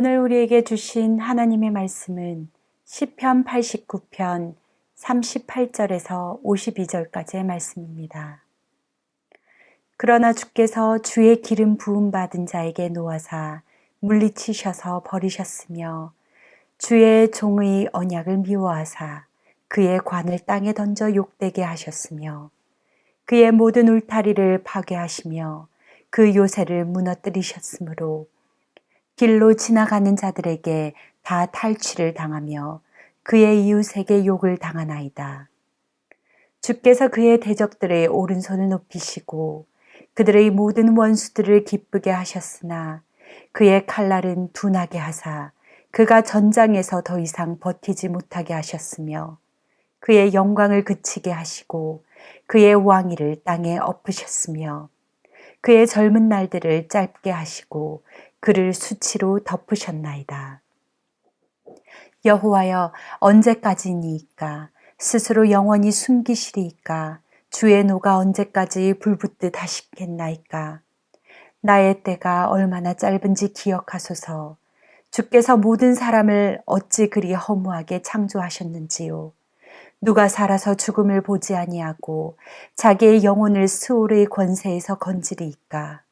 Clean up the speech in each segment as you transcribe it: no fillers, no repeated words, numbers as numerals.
오늘 우리에게 주신 하나님의 말씀은 시편 89편 38절에서 52절까지의 말씀입니다. 그러나 주께서 주의 기름 부음 받은 자에게 놓아사 물리치셔서 버리셨으며 주의 종의 언약을 미워하사 그의 관을 땅에 던져 욕되게 하셨으며 그의 모든 울타리를 파괴하시며 그 요새를 무너뜨리셨으므로 길로 지나가는 자들에게 다 탈취를 당하며 그의 이웃에게 욕을 당하나이다. 주께서 그의 대적들의 오른손을 높이시고 그들의 모든 원수들을 기쁘게 하셨으나 그의 칼날은 둔하게 하사 그가 전장에서 더 이상 버티지 못하게 하셨으며 그의 영광을 그치게 하시고 그의 왕위를 땅에 엎으셨으며 그의 젊은 날들을 짧게 하시고 그를 수치로 덮으셨나이다. 여호와여, 언제까지니이까? 스스로 영원히 숨기시리이까? 주의 노가 언제까지 불붙듯 하시겠나이까? 나의 때가 얼마나 짧은지 기억하소서. 주께서 모든 사람을 어찌 그리 허무하게 창조하셨는지요. 누가 살아서 죽음을 보지 아니하고 자기의 영혼을 스올의 권세에서 건지리이까?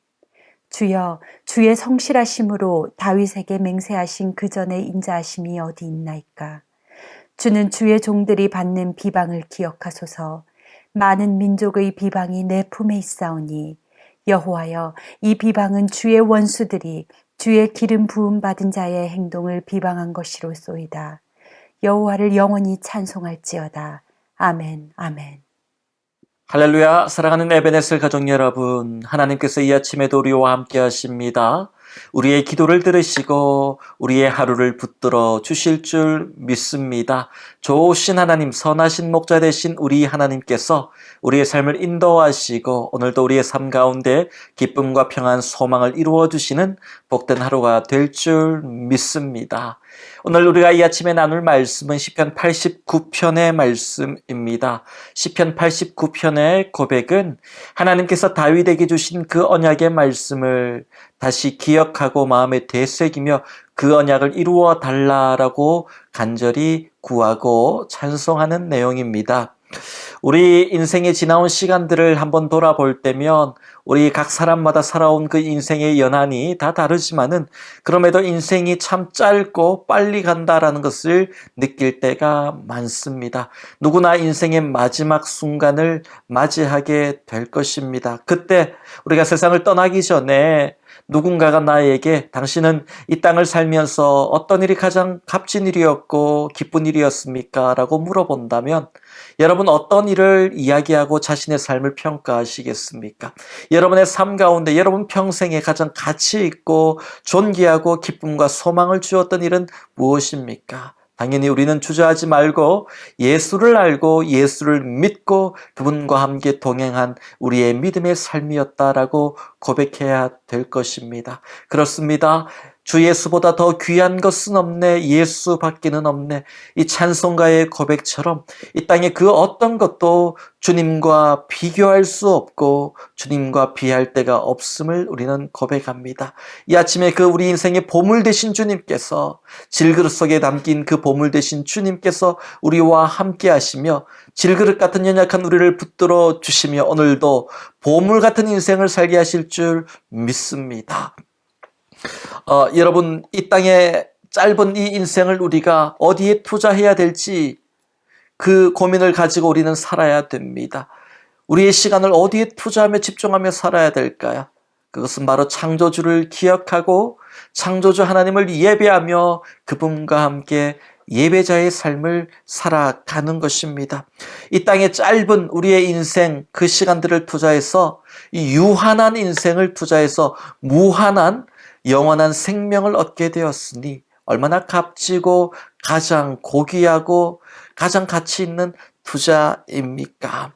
주여, 주의 성실하심으로 다윗에게 맹세하신 그 전에 인자하심이 어디 있나이까? 주는 주의 종들이 받는 비방을 기억하소서. 많은 민족의 비방이 내 품에 있사오니 여호와여, 이 비방은 주의 원수들이 주의 기름 부음 받은 자의 행동을 비방한 것이로소이다. 여호와를 영원히 찬송할지어다. 아멘, 아멘. 할렐루야. 사랑하는 에베네셀 가족 여러분, 하나님께서 이 아침에도 우리와 함께 하십니다. 우리의 기도를 들으시고 우리의 하루를 붙들어 주실 줄 믿습니다. 좋으신 하나님, 선하신 목자 되신 우리 하나님께서 우리의 삶을 인도하시고 오늘도 우리의 삶 가운데 기쁨과 평안, 소망을 이루어 주시는 복된 하루가 될 줄 믿습니다. 오늘 우리가 이 아침에 나눌 말씀은 시편 89편의 말씀입니다. 시편 89편의 고백은 하나님께서 다윗에게 주신 그 언약의 말씀을 다시 기억하고 마음에 되새기며 그 언약을 이루어 달라라고 간절히 구하고 찬송하는 내용입니다. 우리 인생에 지나온 시간들을 한번 돌아볼 때면 우리 각 사람마다 살아온 그 인생의 연한이 다 다르지만은 그럼에도 인생이 참 짧고 빨리 간다라는 것을 느낄 때가 많습니다. 누구나 인생의 마지막 순간을 맞이하게 될 것입니다. 그때 우리가 세상을 떠나기 전에 누군가가 나에게 당신은 이 땅을 살면서 어떤 일이 가장 값진 일이었고 기쁜 일이었습니까? 라고 물어본다면 여러분 어떤 일을 이야기하고 자신의 삶을 평가하시겠습니까? 여러분의 삶 가운데 여러분 평생에 가장 가치 있고 존귀하고 기쁨과 소망을 주었던 일은 무엇입니까? 당연히 우리는 주저하지 말고 예수를 알고 예수를 믿고 그분과 함께 동행한 우리의 믿음의 삶이었다라고 고백해야 될 것입니다. 그렇습니다. 주 예수보다 더 귀한 것은 없네, 예수밖에는 없네. 이 찬송가의 고백처럼 이 땅의 그 어떤 것도 주님과 비교할 수 없고 주님과 비할 데가 없음을 우리는 고백합니다. 이 아침에 그 우리 인생의 보물 되신 주님께서, 질그릇 속에 담긴 그 보물 되신 주님께서 우리와 함께 하시며 질그릇 같은 연약한 우리를 붙들어 주시며 오늘도 보물 같은 인생을 살게 하실 줄 믿습니다. 여러분, 이 땅에 짧은 이 인생을 우리가 어디에 투자해야 될지 그 고민을 가지고 우리는 살아야 됩니다. 우리의 시간을 어디에 투자하며 집중하며 살아야 될까요? 그것은 바로 창조주를 기억하고 창조주 하나님을 예배하며 그분과 함께 예배자의 삶을 살아가는 것입니다. 이 땅의 짧은 우리의 인생, 그 시간들을 투자해서 이 유한한 인생을 투자해서 무한한 영원한 생명을 얻게 되었으니 얼마나 값지고 가장 고귀하고 가장 가치 있는 투자입니까?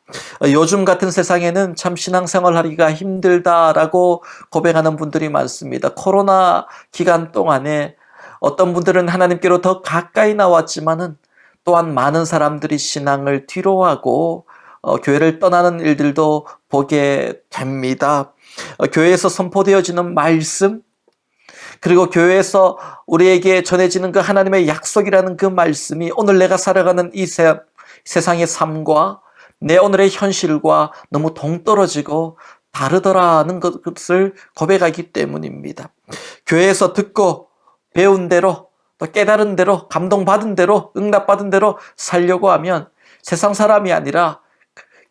요즘 같은 세상에는 참 신앙생활 하기가 힘들다라고 고백하는 분들이 많습니다. 코로나 기간 동안에 어떤 분들은 하나님께로 더 가까이 나왔지만은 또한 많은 사람들이 신앙을 뒤로하고 교회를 떠나는 일들도 보게 됩니다. 교회에서 선포되어지는 말씀, 그리고 교회에서 우리에게 전해지는 그 하나님의 약속이라는 그 말씀이 오늘 내가 살아가는 이 세상의 삶과 내 오늘의 현실과 너무 동떨어지고 다르더라는 것을 고백하기 때문입니다. 교회에서 듣고 배운 대로 또 깨달은 대로 감동받은 대로 응답받은 대로 살려고 하면 세상 사람이 아니라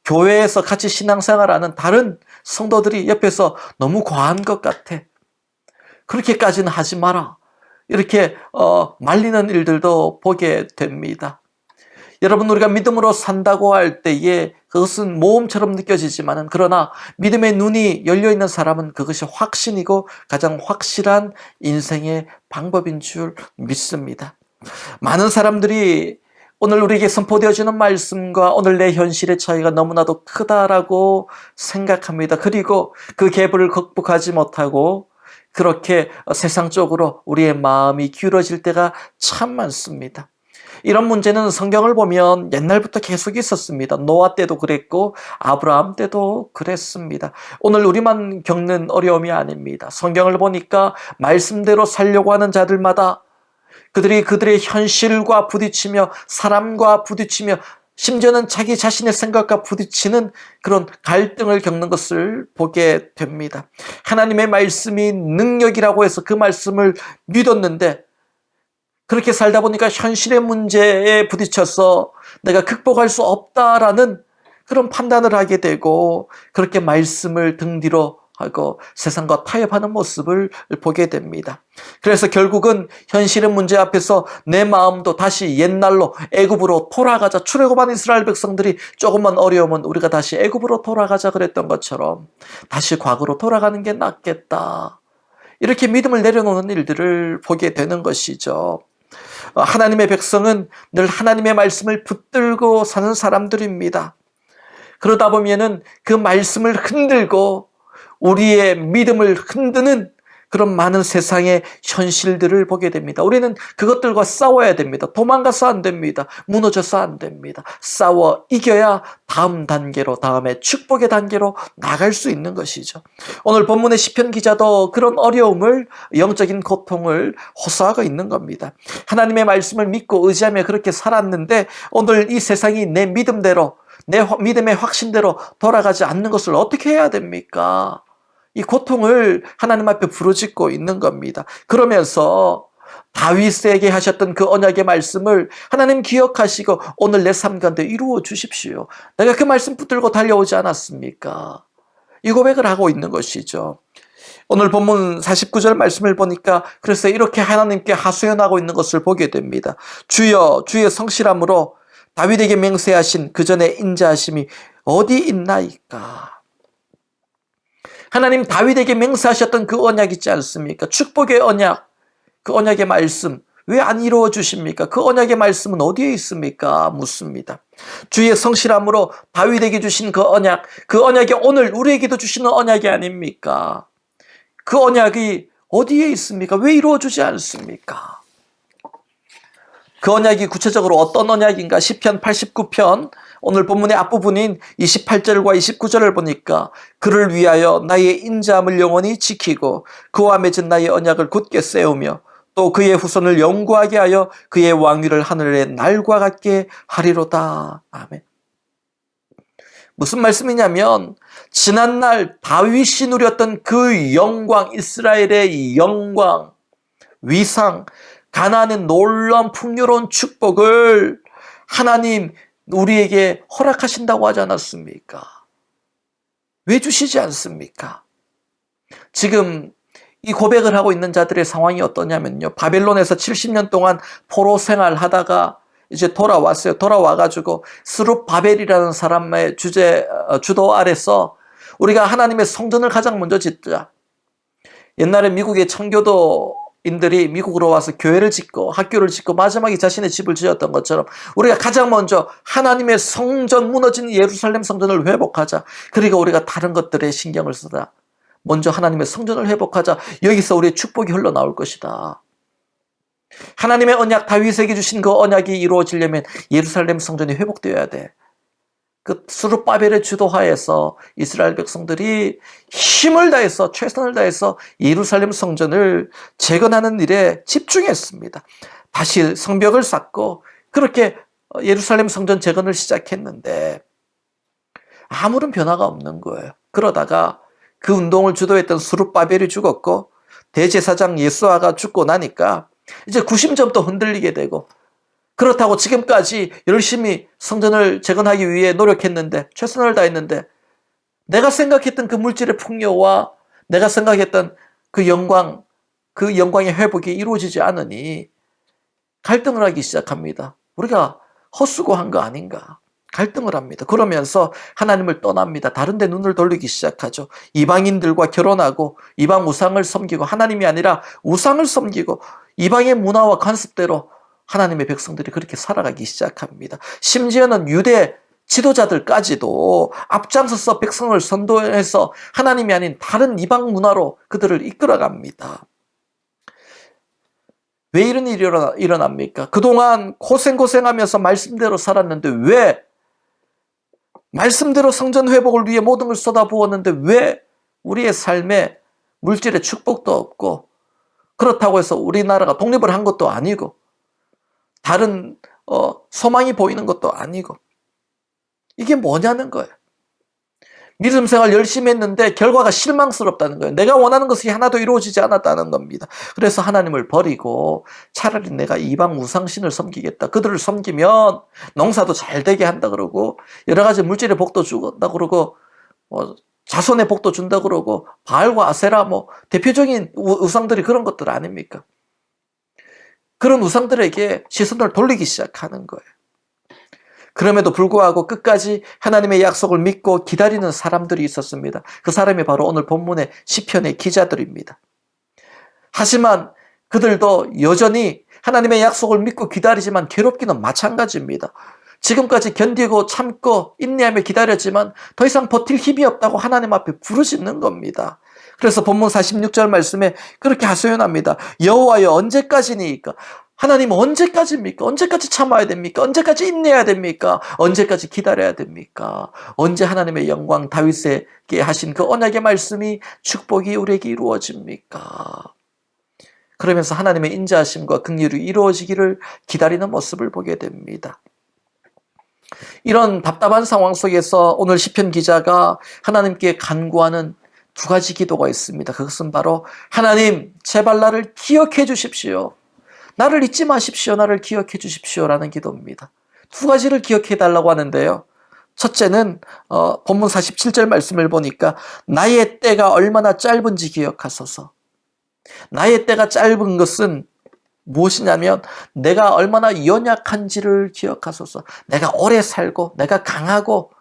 교회에서 같이 신앙생활하는 다른 성도들이 옆에서 너무 과한 것 같아. 그렇게까지는 하지 마라. 이렇게 말리는 일들도 보게 됩니다. 여러분, 우리가 믿음으로 산다고 할 때에 그것은 모험처럼 느껴지지만은, 그러나 믿음의 눈이 열려있는 사람은 그것이 확신이고 가장 확실한 인생의 방법인 줄 믿습니다. 많은 사람들이 오늘 우리에게 선포되어지는 말씀과 오늘 내 현실의 차이가 너무나도 크다라고 생각합니다. 그리고 그 갭을 극복하지 못하고 그렇게 세상적으로 우리의 마음이 기울어질 때가 참 많습니다. 이런 문제는 성경을 보면 옛날부터 계속 있었습니다. 노아 때도 그랬고 아브라함 때도 그랬습니다. 오늘 우리만 겪는 어려움이 아닙니다. 성경을 보니까 말씀대로 살려고 하는 자들마다 그들의 현실과 부딪히며 사람과 부딪히며 심지어는 자기 자신의 생각과 부딪히는 그런 갈등을 겪는 것을 보게 됩니다. 하나님의 말씀이 능력이라고 해서 그 말씀을 믿었는데 그렇게 살다 보니까 현실의 문제에 부딪혀서 내가 극복할 수 없다라는 그런 판단을 하게 되고 그렇게 말씀을 등 뒤로 하고 세상과 타협하는 모습을 보게 됩니다. 그래서 결국은 현실의 문제 앞에서 내 마음도 다시 옛날로 애굽으로 돌아가자. 출애굽한 이스라엘 백성들이 조금만 어려우면 우리가 다시 애굽으로 돌아가자 그랬던 것처럼 다시 과거로 돌아가는 게 낫겠다. 이렇게 믿음을 내려놓는 일들을 보게 되는 것이죠. 하나님의 백성은 늘 하나님의 말씀을 붙들고 사는 사람들입니다. 그러다 보면은 그 말씀을 흔들고 우리의 믿음을 흔드는 그런 많은 세상의 현실들을 보게 됩니다. 우리는 그것들과 싸워야 됩니다. 도망가서 안 됩니다. 무너져서 안 됩니다. 싸워 이겨야 다음 단계로, 다음에 축복의 단계로 나갈 수 있는 것이죠. 오늘 본문의 시편 기자도 그런 어려움을, 영적인 고통을 호소하고 있는 겁니다. 하나님의 말씀을 믿고 의지하며 그렇게 살았는데 오늘 이 세상이 내 믿음대로, 내 믿음의 확신대로 돌아가지 않는 것을 어떻게 해야 됩니까? 이 고통을 하나님 앞에 부르짖고 있는 겁니다. 그러면서 다윗에게 하셨던 그 언약의 말씀을 하나님 기억하시고 오늘 내 삶 가운데 이루어 주십시오. 내가 그 말씀 붙들고 달려오지 않았습니까? 이 고백을 하고 있는 것이죠. 오늘 본문 49절 말씀을 보니까 그래서 이렇게 하나님께 하소연하고 있는 것을 보게 됩니다. 주여, 주의 성실함으로 다윗에게 맹세하신 그 전에 인자하심이 어디 있나이까? 하나님 다윗에게 맹세하셨던 그 언약 있지 않습니까? 축복의 언약, 그 언약의 말씀 왜 안 이루어 주십니까? 그 언약의 말씀은 어디에 있습니까? 묻습니다. 주의 성실함으로 다윗에게 주신 그 언약이 오늘 우리에게도 주시는 언약이 아닙니까? 그 언약이 어디에 있습니까? 왜 이루어 주지 않습니까? 그 언약이 구체적으로 어떤 언약인가? 시편 89편 오늘 본문의 앞부분인 28절과 29절을 보니까 그를 위하여 나의 인자함을 영원히 지키고 그와 맺은 나의 언약을 굳게 세우며 또 그의 후손을 영구하게 하여 그의 왕위를 하늘의 날과 같게 하리로다. 아멘. 무슨 말씀이냐면 지난날 다윗이 누렸던 그 영광, 이스라엘의 영광, 위상, 가나안의 놀라운 풍요로운 축복을 하나님 우리에게 허락하신다고 하지 않았습니까? 왜 주시지 않습니까? 지금 이 고백을 하고 있는 자들의 상황이 어떠냐면요. 바벨론에서 70년 동안 포로 생활하다가 이제 돌아왔어요. 돌아와가지고 스룹바벨이라는 사람의 주도 아래서 우리가 하나님의 성전을 가장 먼저 짓자. 옛날에 미국의 청교도인들이 미국으로 와서 교회를 짓고 학교를 짓고 마지막에 자신의 집을 지었던 것처럼 우리가 가장 먼저 하나님의 성전, 무너진 예루살렘 성전을 회복하자. 그리고 우리가 다른 것들에 신경을 쓰자. 먼저 하나님의 성전을 회복하자. 여기서 우리의 축복이 흘러나올 것이다. 하나님의 언약, 다윗에게 주신 그 언약이 이루어지려면 예루살렘 성전이 회복되어야 돼. 그 스룹바벨의 주도하에서 이스라엘 백성들이 힘을 다해서 최선을 다해서 예루살렘 성전을 재건하는 일에 집중했습니다. 다시 성벽을 쌓고 그렇게 예루살렘 성전 재건을 시작했는데 아무런 변화가 없는 거예요. 그러다가 그 운동을 주도했던 스룹바벨이 죽었고 대제사장 예수아가 죽고 나니까 이제 구심점도 흔들리게 되고, 그렇다고 지금까지 열심히 성전을 재건하기 위해 노력했는데 최선을 다했는데 내가 생각했던 그 물질의 풍요와 내가 생각했던 그 영광의 회복이 이루어지지 않으니 갈등을 하기 시작합니다. 우리가 헛수고한 거 아닌가 갈등을 합니다. 그러면서 하나님을 떠납니다. 다른 데 눈을 돌리기 시작하죠. 이방인들과 결혼하고 이방 우상을 섬기고 하나님이 아니라 우상을 섬기고 이방의 문화와 관습대로 하나님의 백성들이 그렇게 살아가기 시작합니다. 심지어는 유대 지도자들까지도 앞장서서 백성을 선도해서 하나님이 아닌 다른 이방 문화로 그들을 이끌어갑니다. 왜 이런 일이 일어납니까? 그동안 고생하면서 말씀대로 살았는데 왜 말씀대로 성전 회복을 위해 모든 걸 쏟아부었는데 왜 우리의 삶에 물질의 축복도 없고, 그렇다고 해서 우리나라가 독립을 한 것도 아니고 다른 소망이 보이는 것도 아니고, 이게 뭐냐는 거예요. 믿음 생활 열심히 했는데 결과가 실망스럽다는 거예요. 내가 원하는 것이 하나도 이루어지지 않았다는 겁니다. 그래서 하나님을 버리고 차라리 내가 이방 우상신을 섬기겠다. 그들을 섬기면 농사도 잘 되게 한다 그러고 여러 가지 물질의 복도 준다 그러고 자손의 복도 준다 그러고 바알과 아세라 대표적인 우상들이 그런 것들 아닙니까? 그런 우상들에게 시선을 돌리기 시작하는 거예요. 그럼에도 불구하고 끝까지 하나님의 약속을 믿고 기다리는 사람들이 있었습니다. 그 사람이 바로 오늘 본문의 시편의 기자들입니다. 하지만 그들도 여전히 하나님의 약속을 믿고 기다리지만 괴롭기는 마찬가지입니다. 지금까지 견디고 참고 인내하며 기다렸지만 더 이상 버틸 힘이 없다고 하나님 앞에 부르짖는 겁니다. 그래서 본문 46절 말씀에 그렇게 하소연합니다. 여호와여 언제까지니까? 하나님 언제까지입니까? 언제까지 참아야 됩니까? 언제까지 인내해야 됩니까? 언제까지 기다려야 됩니까? 언제 하나님의 영광 다윗에게 하신 그 언약의 말씀이 축복이 우리에게 이루어집니까? 그러면서 하나님의 인자하심과 긍휼이 이루어지기를 기다리는 모습을 보게 됩니다. 이런 답답한 상황 속에서 오늘 시편 기자가 하나님께 간구하는 두 가지 기도가 있습니다. 그것은 바로 하나님 제발 나를 기억해 주십시오. 나를 잊지 마십시오. 나를 기억해 주십시오라는 기도입니다. 두 가지를 기억해 달라고 하는데요. 첫째는 본문 47절 말씀을 보니까 나의 때가 얼마나 짧은지 기억하소서. 나의 때가 짧은 것은 무엇이냐면 내가 얼마나 연약한지를 기억하소서. 내가 오래 살고 내가 강하고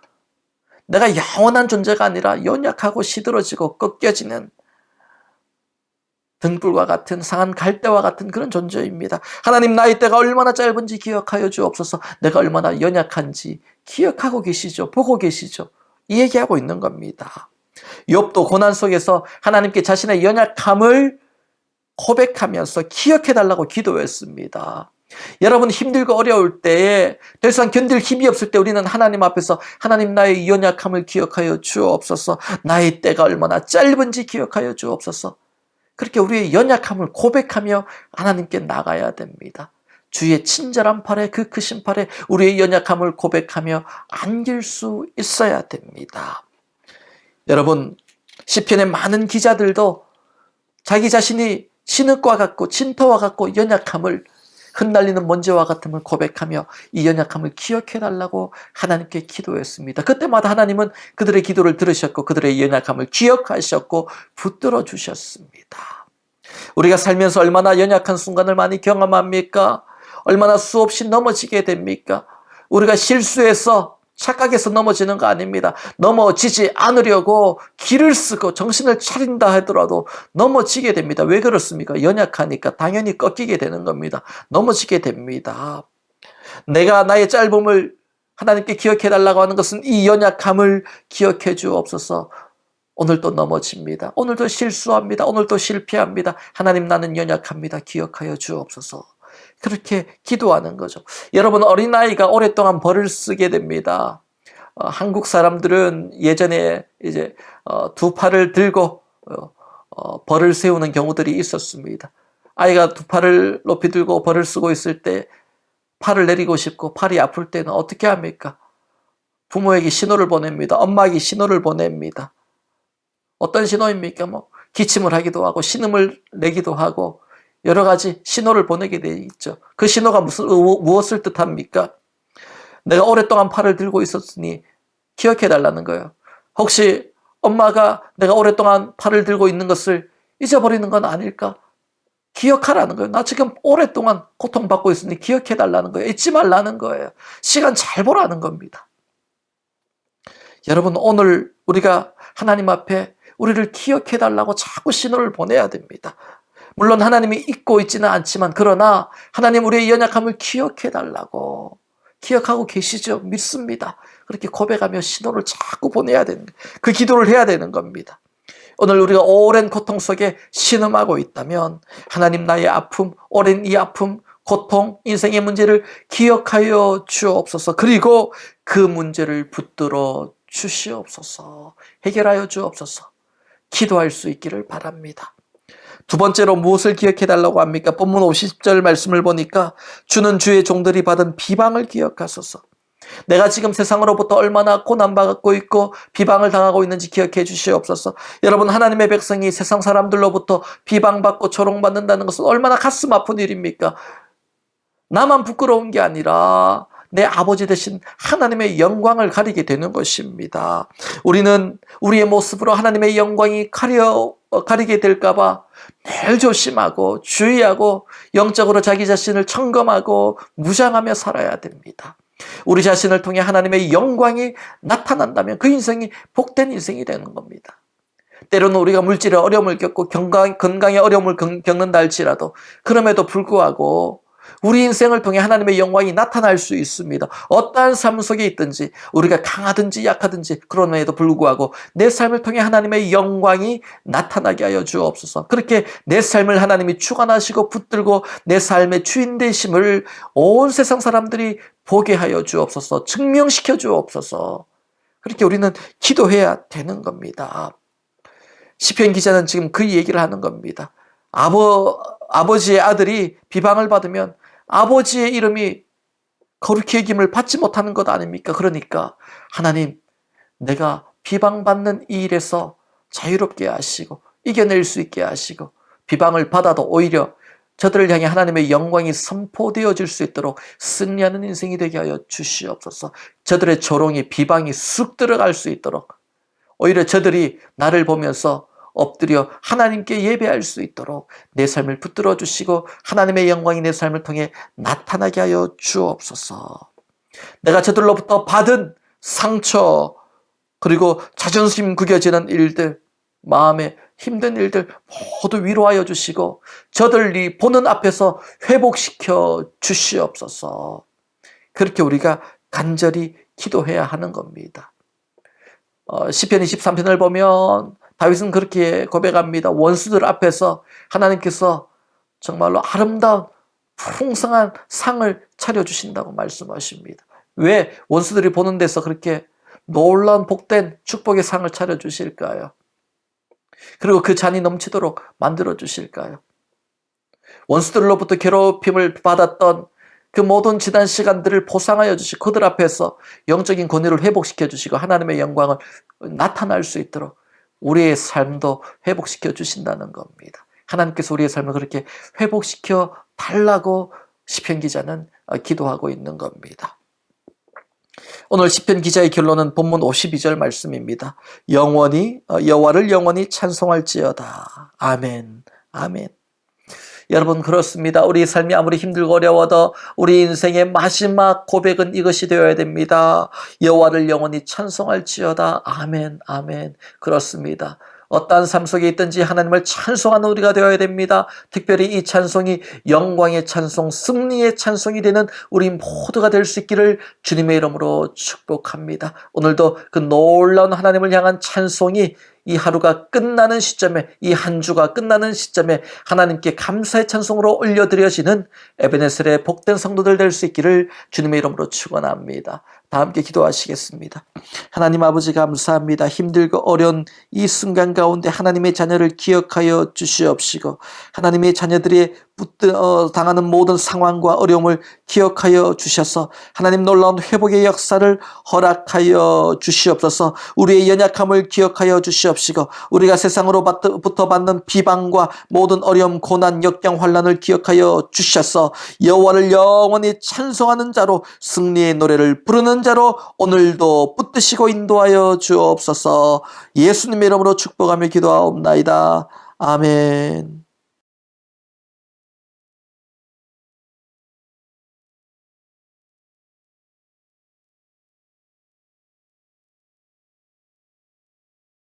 내가 영원한 존재가 아니라 연약하고 시들어지고 꺾여지는 등불과 같은 상한 갈대와 같은 그런 존재입니다. 하나님 나의 때가 얼마나 짧은지 기억하여 주옵소서. 내가 얼마나 연약한지 기억하고 계시죠. 보고 계시죠. 이 얘기하고 있는 겁니다. 욥도 고난 속에서 하나님께 자신의 연약함을 고백하면서 기억해달라고 기도했습니다. 여러분 힘들고 어려울 때에 더 이상 견딜 힘이 없을 때 우리는 하나님 앞에서 하나님 나의 연약함을 기억하여 주옵소서. 나의 때가 얼마나 짧은지 기억하여 주옵소서. 그렇게 우리의 연약함을 고백하며 하나님께 나가야 됩니다. 주의 친절한 팔에 그 크신 팔에 우리의 연약함을 고백하며 안길 수 있어야 됩니다. 여러분 시편의 많은 기자들도 자기 자신이 진흙과 같고 진토와 같고 연약함을 흩날리는 먼지와 같음을 고백하며 이 연약함을 기억해달라고 하나님께 기도했습니다. 그때마다 하나님은 그들의 기도를 들으셨고 그들의 연약함을 기억하셨고 붙들어 주셨습니다. 우리가 살면서 얼마나 연약한 순간을 많이 경험합니까? 얼마나 수없이 넘어지게 됩니까? 우리가 실수해서 착각해서 넘어지는 거 아닙니다. 넘어지지 않으려고 길을 쓰고 정신을 차린다 하더라도 넘어지게 됩니다. 왜 그렇습니까? 연약하니까 당연히 꺾이게 되는 겁니다. 넘어지게 됩니다. 내가 나의 짧음을 하나님께 기억해 달라고 하는 것은 이 연약함을 기억해 주옵소서. 오늘도 넘어집니다. 오늘도 실수합니다. 오늘도 실패합니다. 하나님 나는 연약합니다. 기억하여 주옵소서. 그렇게 기도하는 거죠. 여러분 어린아이가 오랫동안 벌을 쓰게 됩니다. 한국 사람들은 예전에 이제 두 팔을 들고 벌을 세우는 경우들이 있었습니다. 아이가 두 팔을 높이 들고 벌을 쓰고 있을 때 팔을 내리고 싶고 팔이 아플 때는 어떻게 합니까? 부모에게 신호를 보냅니다. 엄마에게 신호를 보냅니다. 어떤 신호입니까? 뭐 기침을 하기도 하고 신음을 내기도 하고 여러 가지 신호를 보내게 돼 있죠. 그 신호가 무엇을 뜻합니까? 내가 오랫동안 팔을 들고 있었으니 기억해 달라는 거예요. 혹시 엄마가 내가 오랫동안 팔을 들고 있는 것을 잊어버리는 건 아닐까? 기억하라는 거예요. 나 지금 오랫동안 고통받고 있으니 기억해 달라는 거예요. 잊지 말라는 거예요. 시간 잘 보라는 겁니다. 여러분, 오늘 우리가 하나님 앞에 우리를 기억해 달라고 자꾸 신호를 보내야 됩니다. 물론 하나님이 잊고 있지는 않지만 그러나 하나님 우리의 연약함을 기억해 달라고 기억하고 계시죠? 믿습니다. 그렇게 고백하며 신호를 자꾸 보내야 되는 거예요. 그 기도를 해야 되는 겁니다. 오늘 우리가 오랜 고통 속에 신음하고 있다면 하나님 나의 아픔, 오랜 이 아픔, 고통, 인생의 문제를 기억하여 주옵소서. 그리고 그 문제를 붙들어 주시옵소서. 해결하여 주옵소서. 기도할 수 있기를 바랍니다. 두 번째로 무엇을 기억해 달라고 합니까? 본문 50절 말씀을 보니까 주는 주의 종들이 받은 비방을 기억하소서. 내가 지금 세상으로부터 얼마나 고난받고 있고 비방을 당하고 있는지 기억해 주시옵소서. 여러분, 하나님의 백성이 세상 사람들로부터 비방받고 조롱받는다는 것은 얼마나 가슴 아픈 일입니까? 나만 부끄러운 게 아니라 내 아버지 되신 하나님의 영광을 가리게 되는 것입니다. 우리는 우리의 모습으로 하나님의 영광이 가리게 될까봐 늘 조심하고 주의하고 영적으로 자기 자신을 점검하고 무장하며 살아야 됩니다. 우리 자신을 통해 하나님의 영광이 나타난다면 그 인생이 복된 인생이 되는 겁니다. 때로는 우리가 물질의 어려움을 겪고 건강의 어려움을 겪는다 할지라도 그럼에도 불구하고 우리 인생을 통해 하나님의 영광이 나타날 수 있습니다. 어떠한 삶 속에 있든지 우리가 강하든지 약하든지 그럼에도 불구하고 내 삶을 통해 하나님의 영광이 나타나게 하여 주옵소서. 그렇게 내 삶을 하나님이 주관하시고 붙들고 내 삶의 주인 되심을 온 세상 사람들이 보게 하여 주옵소서. 증명시켜 주옵소서. 그렇게 우리는 기도해야 되는 겁니다. 시편 기자는 지금 그 얘기를 하는 겁니다. 아버지의 아들이 비방을 받으면 아버지의 이름이 거룩히 여김을 받지 못하는 것 아닙니까? 그러니까 하나님, 내가 비방받는 이 일에서 자유롭게 하시고 이겨낼 수 있게 하시고 비방을 받아도 오히려 저들을 향해 하나님의 영광이 선포되어질 수 있도록 승리하는 인생이 되게 하여 주시옵소서. 저들의 조롱이 비방이 쑥 들어갈 수 있도록 오히려 저들이 나를 보면서 엎드려 하나님께 예배할 수 있도록 내 삶을 붙들어 주시고 하나님의 영광이 내 삶을 통해 나타나게 하여 주옵소서. 내가 저들로부터 받은 상처 그리고 자존심 구겨지는 일들, 마음에 힘든 일들 모두 위로하여 주시고 저들이 보는 앞에서 회복시켜 주시옵소서. 그렇게 우리가 간절히 기도해야 하는 겁니다. 시편 23편을 보면 다윗은 그렇게 고백합니다. 원수들 앞에서 하나님께서 정말로 아름다운 풍성한 상을 차려주신다고 말씀하십니다. 왜 원수들이 보는 데서 그렇게 놀라운 복된 축복의 상을 차려주실까요? 그리고 그 잔이 넘치도록 만들어주실까요? 원수들로부터 괴롭힘을 받았던 그 모든 지난 시간들을 보상하여 주시고 그들 앞에서 영적인 권위를 회복시켜 주시고 하나님의 영광을 나타날 수 있도록 우리의 삶도 회복시켜 주신다는 겁니다. 하나님께서 우리의 삶을 그렇게 회복시켜 달라고 시편 기자는 기도하고 있는 겁니다. 오늘 시편 기자의 결론은 본문 52절 말씀입니다. 여호와를 영원히 찬송할지어다. 아멘. 아멘. 여러분, 그렇습니다. 우리 삶이 아무리 힘들고 어려워도 우리 인생의 마지막 고백은 이것이 되어야 됩니다. 여호와를 영원히 찬송할지어다. 아멘, 아멘. 그렇습니다. 어떠한 삶 속에 있든지 하나님을 찬송하는 우리가 되어야 됩니다. 특별히 이 찬송이 영광의 찬송, 승리의 찬송이 되는 우리 모두가 될 수 있기를 주님의 이름으로 축복합니다. 오늘도 그 놀라운 하나님을 향한 찬송이 이 하루가 끝나는 시점에, 이 한 주가 끝나는 시점에 하나님께 감사의 찬송으로 올려드려지는 에베네셀의 복된 성도들 될 수 있기를 주님의 이름으로 축원합니다. 다 함께 기도하시겠습니다. 하나님 아버지 감사합니다. 힘들고 어려운 이 순간 가운데 하나님의 자녀를 기억하여 주시옵시고 하나님의 자녀들이 당하는 모든 상황과 어려움을 기억하여 주셔서 하나님 놀라운 회복의 역사를 허락하여 주시옵소서. 우리의 연약함을 기억하여 주시옵시고 우리가 세상으로부터 받는 비방과 모든 어려움, 고난, 역경, 환난을 기억하여 주셔서 여호와를 영원히 찬송하는 자로 승리의 노래를 부르는 자로 오늘도 붙드시고 인도하여 주옵소서. 예수님의 이름으로 축복하며 기도하옵나이다. 아멘.